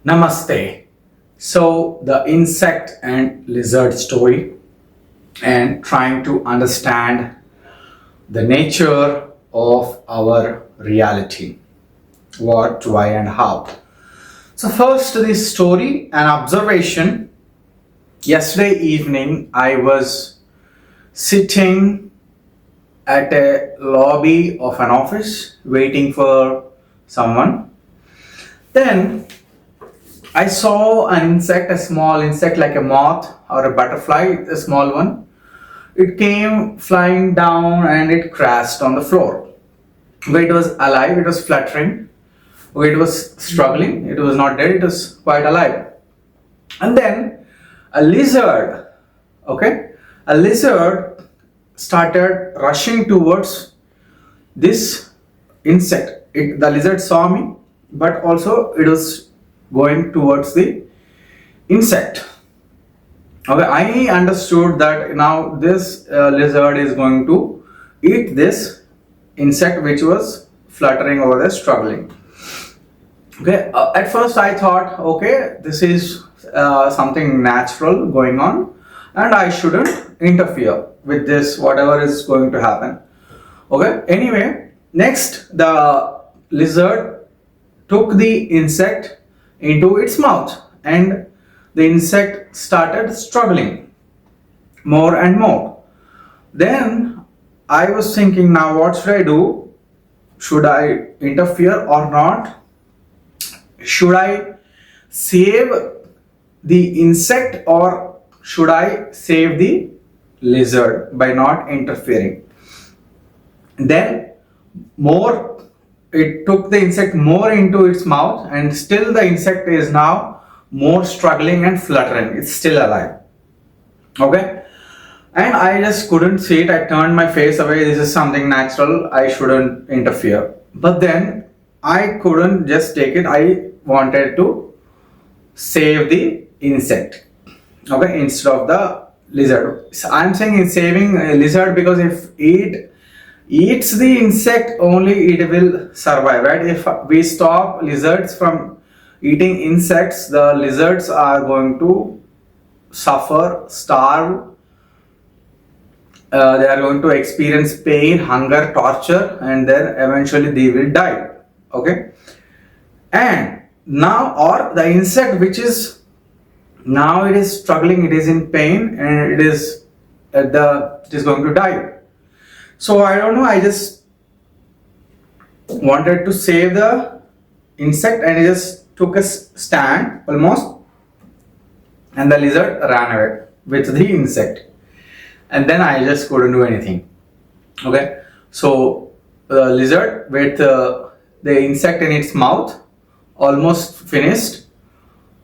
Namaste. So, the insect and lizard story, and trying to understand the nature of our reality, what, why, and how. So, first, this story, an observation. Yesterday evening, I was sitting at a lobby of an office waiting for someone. Then I saw an insect, a small insect like a moth or a butterfly, a small one. It came flying down and it crashed on the floor. Where it was alive, it was fluttering. Where it was struggling, it was not dead, it was quite alive. And then a lizard, a lizard started rushing towards this insect. The lizard saw me, but also it was going towards the insect. Okay, I understood that now this lizard is going to eat this insect which was fluttering over there, struggling. Okay, at first I thought, okay, this is something natural going on, and I shouldn't interfere with this, whatever is going to happen. Okay, anyway, next the lizard took the insect into its mouth, and the insect started struggling more and more. Then I was thinking, now what should I do? Should I interfere or not? Should I save the insect or should I save the lizard by not interfering? Then more, it took the insect more into its mouth, and still the insect is now more struggling and fluttering. It's still alive. Okay, and I just couldn't see it. I turned my face away. This is something natural, I shouldn't interfere. But then I couldn't just take it. I wanted to save the insect, okay, instead of the lizard. So I'm saying in saving a lizard because if it eats the insect, only it will survive, right? If we stop lizards from eating insects, the lizards are going to suffer, starve. They are going to experience pain, hunger, torture, and then eventually they will die. Okay, and now, or the insect which is now it is struggling, it is in pain, and it is going to die. So I don't know, I just wanted to save the insect and I just took a stand almost, and the lizard ran away with the insect, and then I just couldn't do anything. Okay, so the lizard with the insect in its mouth almost finished.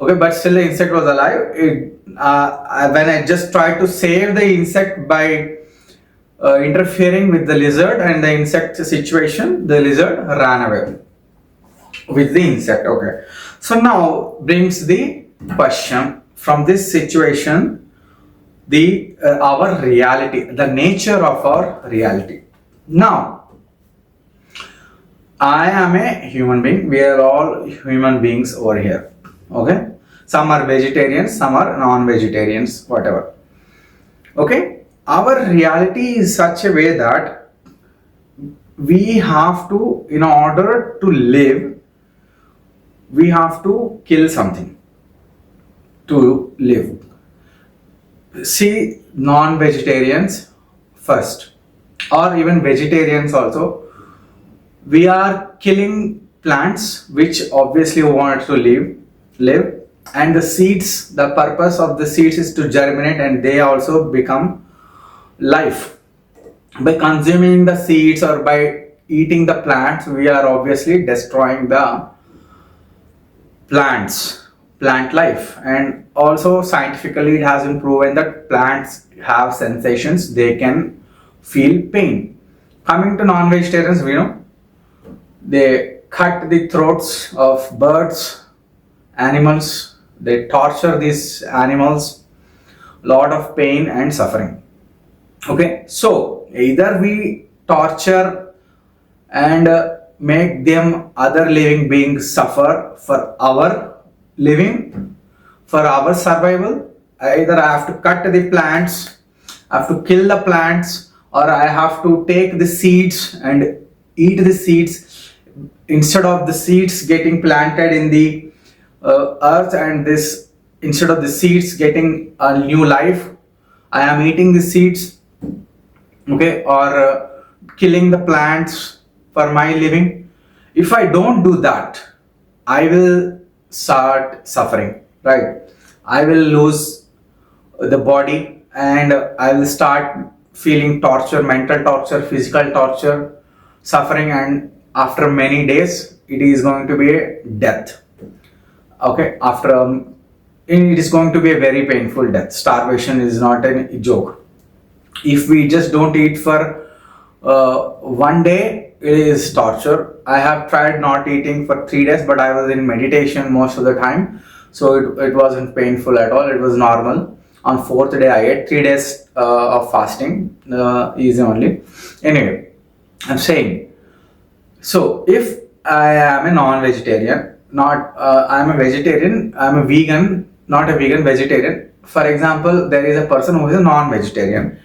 Okay, but still the insect was alive. When I just tried to save the insect by interfering with the lizard and the insect situation, the lizard ran away with the insect. Okay, so now brings the question from this situation, the our reality, the nature of our reality. Now, I am a human being. We are all human beings over here. Okay, some are vegetarians, some are non-vegetarians, whatever. Okay, our reality is such a way that we have to, in order to live, we have to kill something to live. See, non-vegetarians first, or even vegetarians also, we are killing plants which obviously want to live, and the seeds, the purpose of the seeds is to germinate and they also become life. By consuming the seeds or by eating the plants, we are obviously destroying the plant life. And also scientifically it has been proven that plants have sensations, they can feel pain. Coming to non-vegetarians, we know they cut the throats of birds, animals, they torture these animals, lot of pain and suffering. Okay, so either we torture and make them, other living beings, suffer for our living for our survival. Either I have to cut the plants, I have to kill the plants, or I have to take the seeds and eat the seeds instead of the seeds getting planted in the earth, and this instead of the seeds getting a new life, I am eating the seeds, okay, or killing the plants for my living. If I don't do that, I will start suffering, right? I will lose the body, and I will start feeling torture, mental torture, physical torture, suffering, and after many days it is going to be a death. Okay, after it is going to be a very painful death. Starvation is not a joke. If we just don't eat for one day, it is torture. I have tried not eating for 3 days, but I was in meditation most of the time, so it wasn't painful at all. It was normal. On fourth day, I ate 3 days of fasting, easy only. Anyway, I'm saying, so if I am a non-vegetarian, not I'm a vegetarian, I'm a vegan, not a vegan, vegetarian. For example, there is a person who is a non-vegetarian.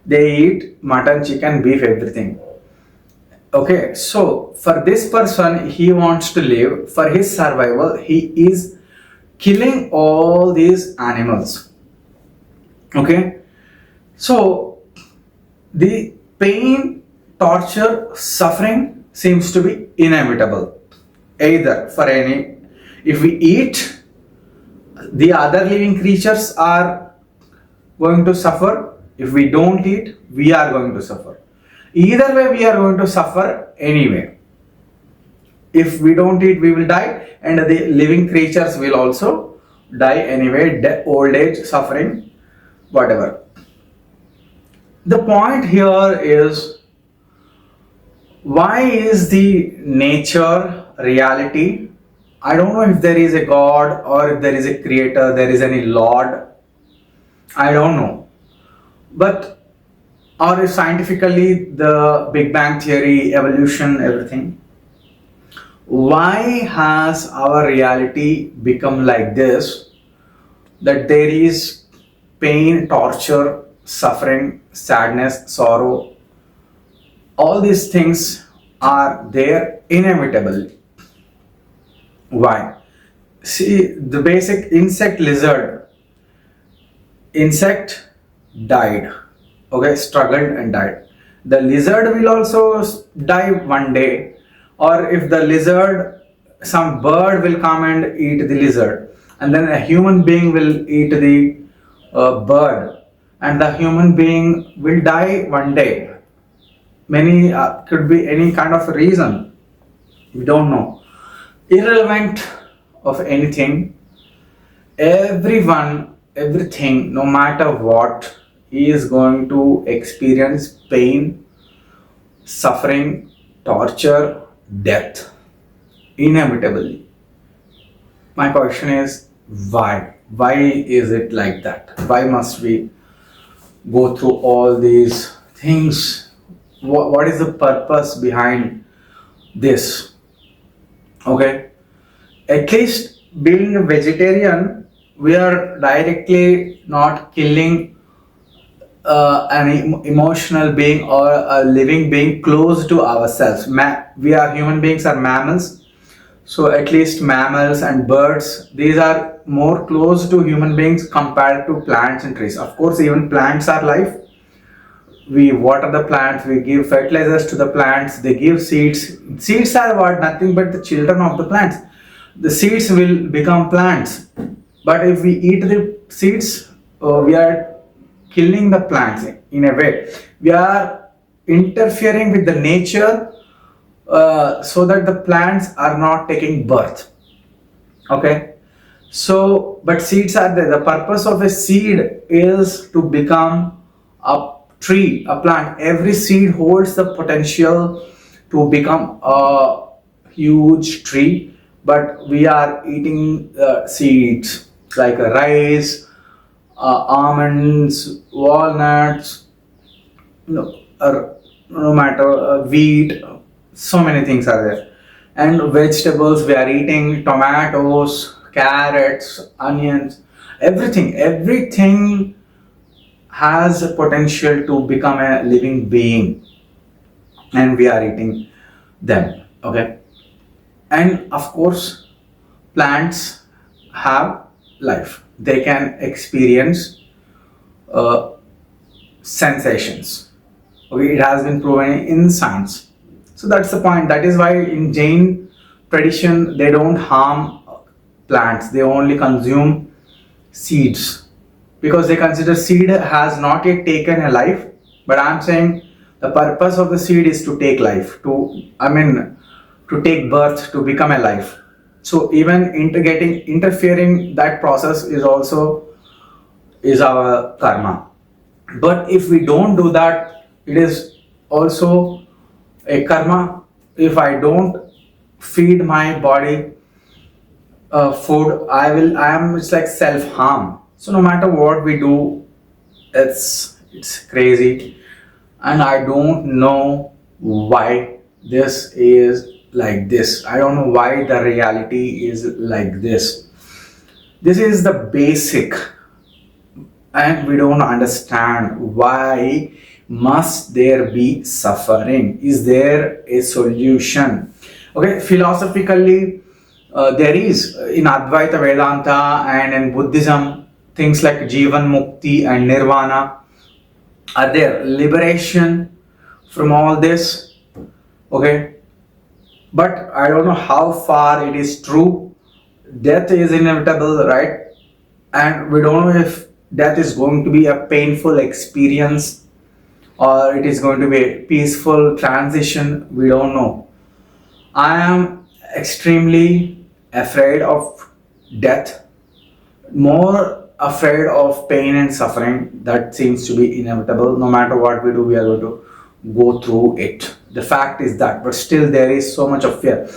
They eat mutton, chicken, beef, everything. Okay, so for this person, he wants to live. For his survival, he is killing all these animals. Okay, so the pain, torture, suffering seems to be inevitable. Either for any, if we eat, the other living creatures are going to suffer. If we don't eat, we are going to suffer. Either way, we are going to suffer anyway. If we don't eat, we will die, and the living creatures will also die anyway, old age, suffering, whatever. The point here is, why is the nature reality? I don't know if there is a God or if there is a creator, there is any Lord. I don't know. But, or if scientifically the Big Bang theory, evolution, everything. Why has our reality become like this? That there is pain, torture, suffering, sadness, sorrow. All these things are there inevitably. Why? See, the basic insect, lizard. Insect died, okay, struggled and died. The lizard will also die one day, or if the lizard, some bird will come and eat the lizard, and then a human being will eat the bird, and the human being will die one day. Many could be any kind of reason, we don't know. Irrelevant of anything, everyone, everything, no matter what, he is going to experience pain, suffering, torture, death, inevitably. My question is, why? Why is it like that? Why must we go through all these things? What is the purpose behind this? Okay, at least being a vegetarian, we are directly not killing an emotional being or a living being close to ourselves. We are human beings, are mammals, so at least mammals and birds, these are more close to human beings compared to plants and trees. Of course, even plants are life. We water the plants, we give fertilizers to the plants, they give seeds. Seeds are what? Nothing but the children of the plants. The seeds will become plants, but if we eat the seeds, we are killing the plants in a way. We are interfering with the nature so that the plants are not taking birth. Okay, so but seeds are there. The purpose of a seed is to become a tree, a plant. Every seed holds the potential to become a huge tree, but we are eating seeds like rice, almonds, walnuts, no matter wheat, so many things are there. And vegetables, we are eating tomatoes, carrots, onions, everything has a potential to become a living being, and we are eating them. Okay, and of course, plants have life. They can experience uh, sensations. Okay, it has been proven in science. So that's the point. That is why in Jain tradition they don't harm plants. They only consume seeds because they consider seed has not yet taken a life. But I'm saying the purpose of the seed is to take life. To take birth, to become a life. So even interfering that process is our karma. But if we don't do that, it is also a karma. If I don't feed my body food, it's like self harm. So no matter what we do, it's crazy, and I don't know why this is like this. I don't know why the reality is like this. This is the basic, and we don't understand why must there be suffering. Is there a solution? Okay, philosophically, there is in Advaita Vedanta and in Buddhism things like Jivan Mukti and Nirvana are there, liberation from all this. Okay, but I don't know how far it is true. Death is inevitable, right? And we don't know if death is going to be a painful experience or it is going to be a peaceful transition. We don't know. I am extremely afraid of death, more afraid of pain and suffering that seems to be inevitable. No matter what we do, we are going to go through it. The fact is that, but still, there is so much of fear.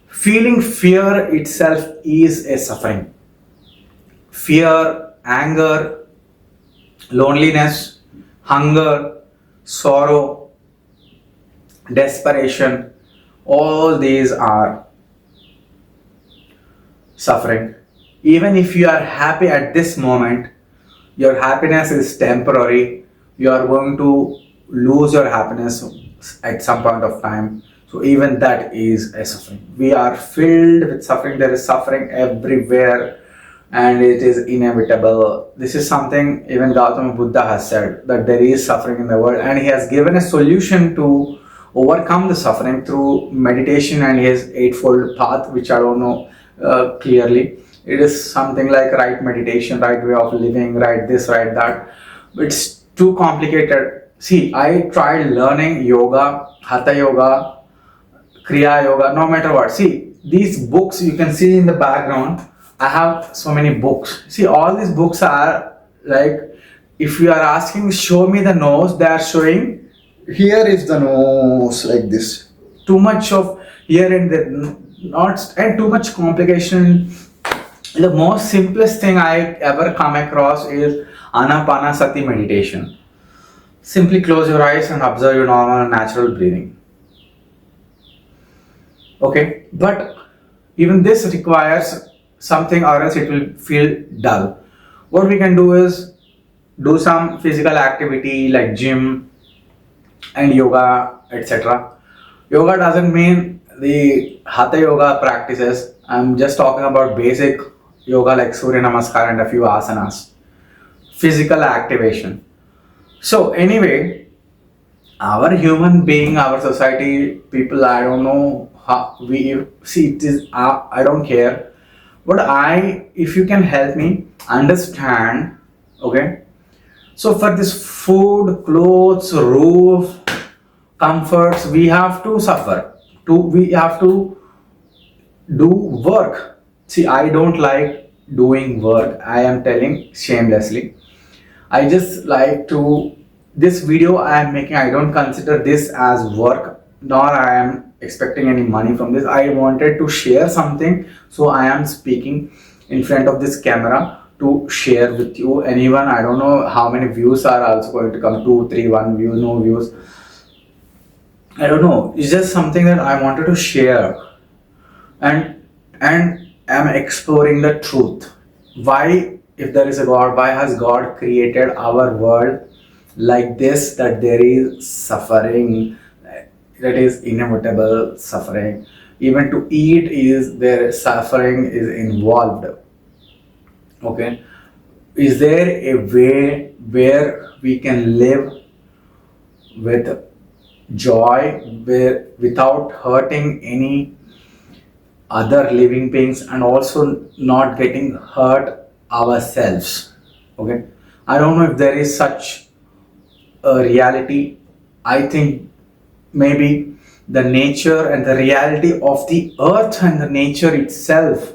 Feeling fear itself is a suffering. Fear, anger, loneliness, hunger, sorrow, desperation, all these are suffering. Even if you are happy at this moment, your happiness is temporary. You are going to lose your happiness at some point of time. So even that is a suffering. We are filled with suffering. There is suffering everywhere, and it is inevitable. This is something even Gautama Buddha has said, that there is suffering in the world, and he has given a solution to overcome the suffering through meditation and his eightfold path, which I don't know clearly. It is something like right meditation, right way of living, right this, right that. It's too complicated. See, I tried learning yoga, hatha yoga, kriya yoga, no matter what. See, these books you can see in the background. I have so many books. See, all these books are like, if you are asking, show me the nose, they are showing, here is the nose, like this. Too much of here and there, not, and too much complication. The most simplest thing I ever come across is Anapanasati meditation. Simply close your eyes and observe your normal natural breathing. Okay, but even this requires something, or else it will feel dull. What we can do is do some physical activity like gym and yoga, etc. Yoga doesn't mean the hatha yoga practices. I'm just talking about basic yoga like Surya Namaskar and a few asanas. Physical activation. So anyway, our human being, our society, people, I don't know how we see it is. I don't care, but if you can help me understand, okay. So for this food, clothes, roof, comforts, we have to suffer. We have to do work. See, I don't like doing work. I am telling shamelessly. I just like to, this video I am making, I don't consider this as work, nor I am expecting any money from this. I wanted to share something, so I am speaking in front of this camera to share with you. Anyone, I don't know how many views are also going to come, 2, 3, 1 view, no views. I don't know. It's just something that I wanted to share. And am exploring the truth. Why, if there is a God, why has God created our world like this, that there is suffering, that is inevitable suffering. Even to eat is there, suffering is involved. Okay, is there a way where we can live with joy, where without hurting any other living beings and also not getting hurt ourselves? Okay, I don't know if there is such a reality. I think maybe the nature and the reality of the earth and the nature itself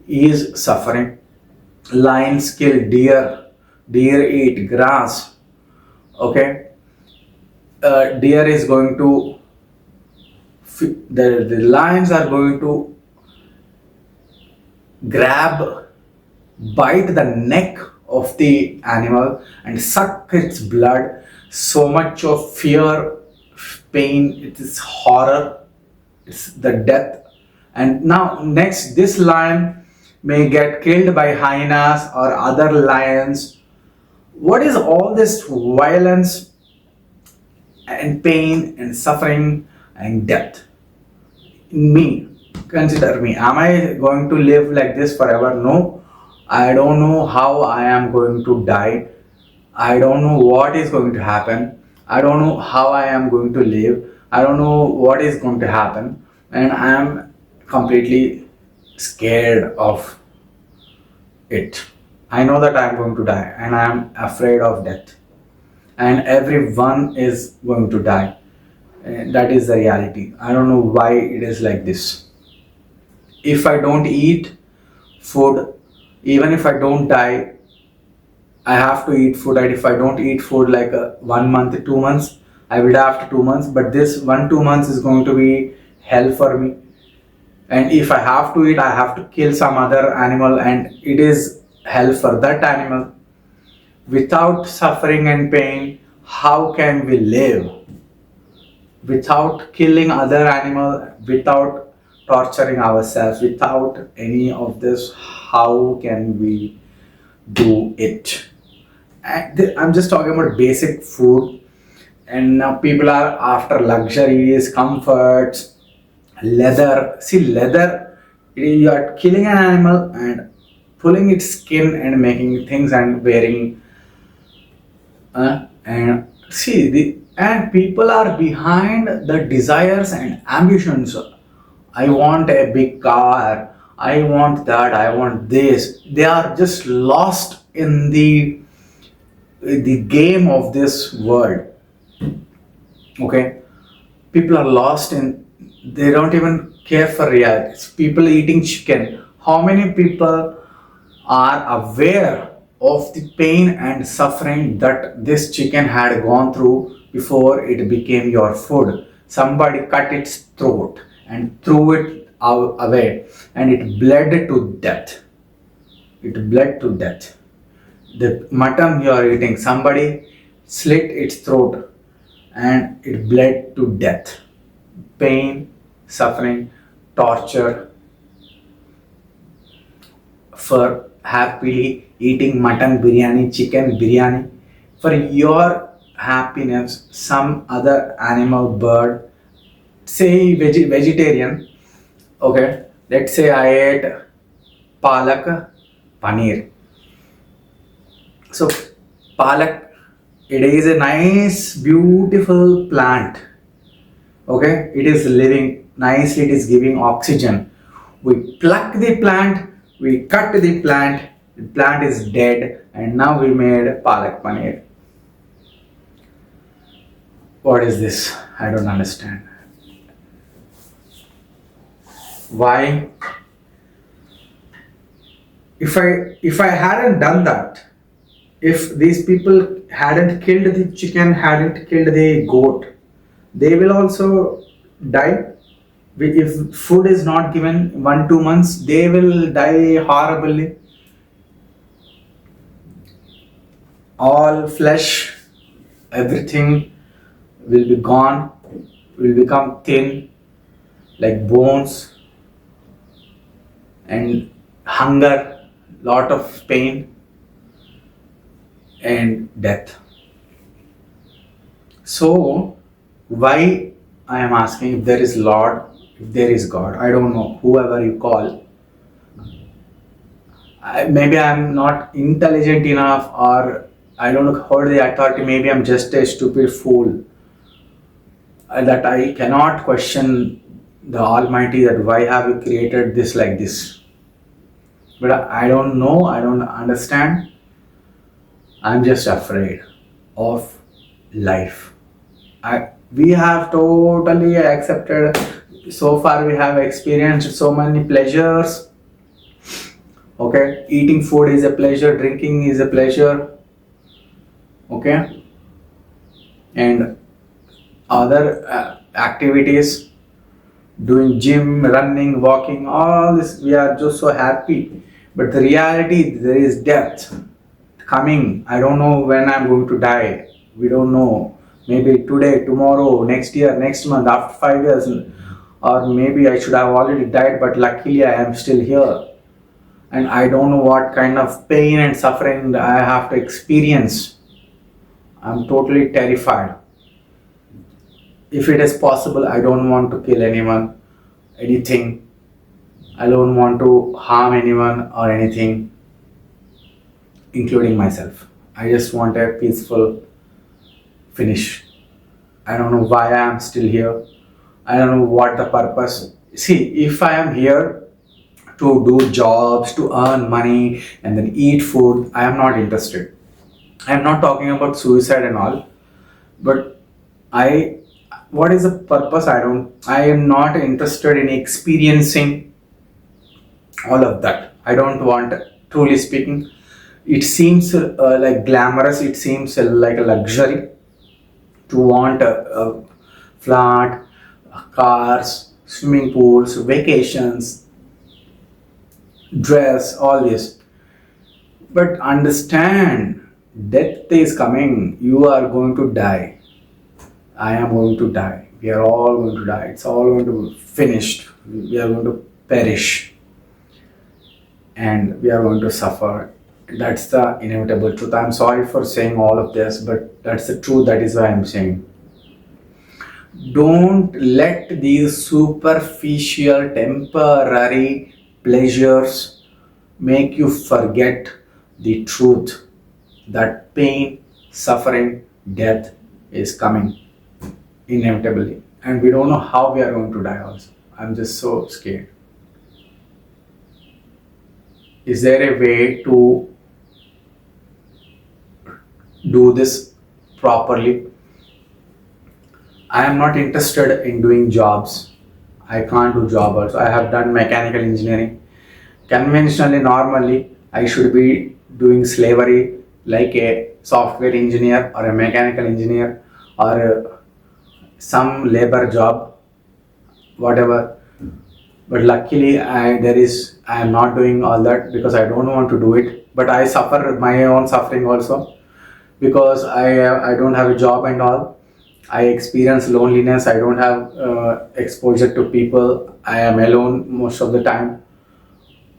is suffering. Lions kill deer, deer eat grass. Okay, deer is going to, the lions are going to grab, bite the neck of the animal and suck its blood. So much of fear, pain, it is horror, it's the death. And now next, this lion may get killed by hyenas or other lions. What is all this violence and pain and suffering and death in me? Consider me. Am I going to live like this forever? No. I don't know how I am going to die. I don't know what is going to happen. I don't know how I am going to live. I don't know what is going to happen. And I am completely scared of it. I know that I am going to die and I am afraid of death. And everyone is going to die. And that is the reality. I don't know why it is like this. If I don't eat food, even if I don't die, I have to eat food. And if I don't eat food like 1 month, 2 months, I will die after 2 months. But this 1-2 months is going to be hell for me. And if I have to eat, I have to kill some other animal, and it is hell for that animal. Without suffering and pain, how can we live? Without killing other animal, without torturing ourselves, without any of this, how can we do it? I'm just talking about basic food, and now people are after luxuries, comforts, leather. See, leather, you are killing an animal and pulling its skin and making things and wearing. And see, and people are behind the desires and ambitions. I want a big car. I want that. I want this. They are just lost in the game of this world. Okay, people are lost in. They don't even care for reality. People eating chicken. How many people are aware of the pain and suffering that this chicken had gone through before it became your food? Somebody cut its throat and threw it away, and it bled to death. It bled to death. The mutton you are eating, somebody slit its throat and it bled to death. Pain, suffering, torture for happily eating mutton biryani, chicken biryani. For your happiness, some other animal, bird, say vegetarian, okay, let's say I ate palak paneer. So palak, it is a nice beautiful plant. Okay, it is living nicely, it is giving oxygen. We pluck the plant, we cut the plant is dead, and now we made palak paneer. What is this? I don't understand. Why? If I hadn't done that, if these people hadn't killed the chicken, hadn't killed the goat, they will also die. If food is not given 1-2 months, they will die horribly. All flesh, everything will be gone, will become thin like bones, and hunger, lot of pain and death. So why I am asking, if there is Lord, if there is God, I don't know, whoever you call, maybe I'm not intelligent enough, or I don't know how the authority, maybe I'm just a stupid fool, that I cannot question the Almighty that why have you created this like this. But I don't know, I don't understand. I'm just afraid of life. We have totally accepted, so far we have experienced so many pleasures. Okay, eating food is a pleasure, drinking is a pleasure. Okay, and other activities, doing gym, running, walking, all this, we are just so happy. But the reality, there is death coming. I don't know when I'm going to die. We don't know. Maybe today, tomorrow, next year, next month, after 5 years, or maybe I should have already died, but luckily I am still here. And I don't know what kind of pain and suffering I have to experience. I'm totally terrified. If it is possible, I don't want to kill anyone, anything. I don't want to harm anyone or anything, including myself. I just want a peaceful finish. I don't know why I am still here. I don't know what the purpose. See, if I am here to do jobs, to earn money, and then eat food, I am not interested. I am not talking about suicide and all, but I, what is the purpose? I am not interested in experiencing all of that. I don't want, truly speaking, it seems like glamorous, it seems like a luxury to want a flat, cars, swimming pools, vacations, dress, all this. But understand, death is coming. You are going to die. I am going to die. We are all going to die. It's all going to be finished. We are going to perish. And we are going to suffer. That's the inevitable truth. I'm sorry for saying all of this, but that's the truth. That is why I'm saying. Don't let these superficial, temporary pleasures make you forget the truth that pain, suffering, death is coming inevitably. And we don't know how we are going to die also. I'm just so scared. Is there a way to do this properly? I am not interested in doing jobs. I can't do job also. I have done mechanical engineering. Conventionally, normally, I should be doing slavery like a software engineer or a mechanical engineer or some labor job, whatever. But luckily, I am not doing all that because I don't want to do it. But I suffer my own suffering also because I don't have a job and all. I experience loneliness. I don't have exposure to people. I am alone most of the time.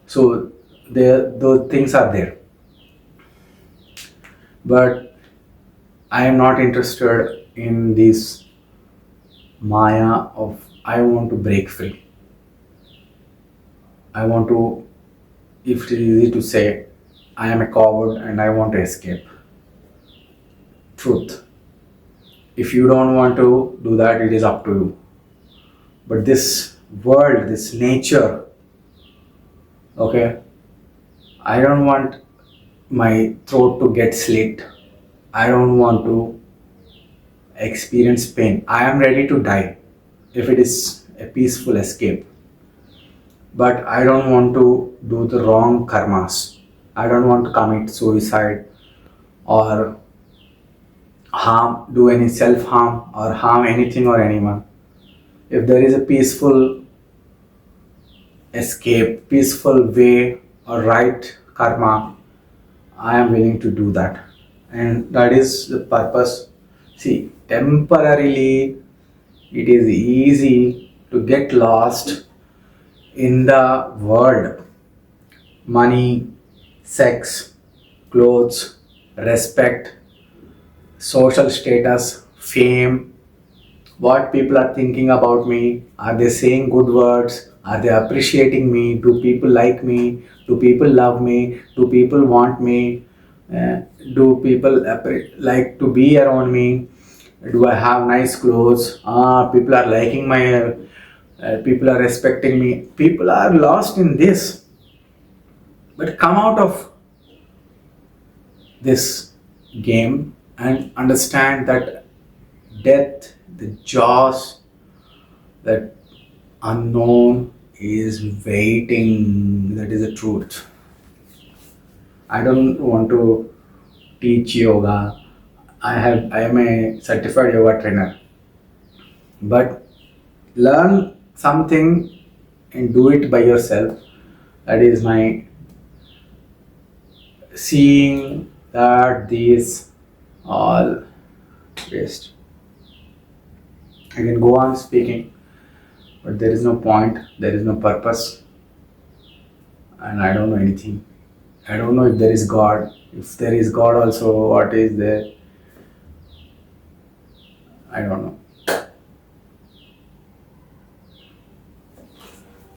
So those things are there. But I am not interested in this Maya of I want to break free. I want to, if it is easy to say, I am a coward and I want to escape. Truth. If you don't want to do that, it is up to you. But this world, this nature, okay, I don't want my throat to get slit. I don't want to experience pain. I am ready to die if it is a peaceful escape. But I don't want to do the wrong karmas. I don't want to commit suicide or do any self-harm or harm anything or anyone. If there is a peaceful escape, peaceful way or right karma, I am willing to do that. And that is the purpose. See, temporarily it is easy to get lost in the world. money, sex, clothes, respect, social status, fame, what people are thinking about me. Are they saying good words? Are they appreciating me? Do people like me? Do people love me? Do people want me? Do people like to be around me? Do I have nice clothes? People are liking my hair. People are respecting me. People are lost in this. But come out of this game and understand that death, the jaws, that unknown is waiting. That is the truth. I don't want to teach yoga. I am a certified yoga trainer. But learn something and do it by yourself. That is my seeing that these all waste. I can go on speaking, but there is no point, there is no purpose, and I don't know anything. I don't know if there is God. If there is God, also, what is there? I don't know.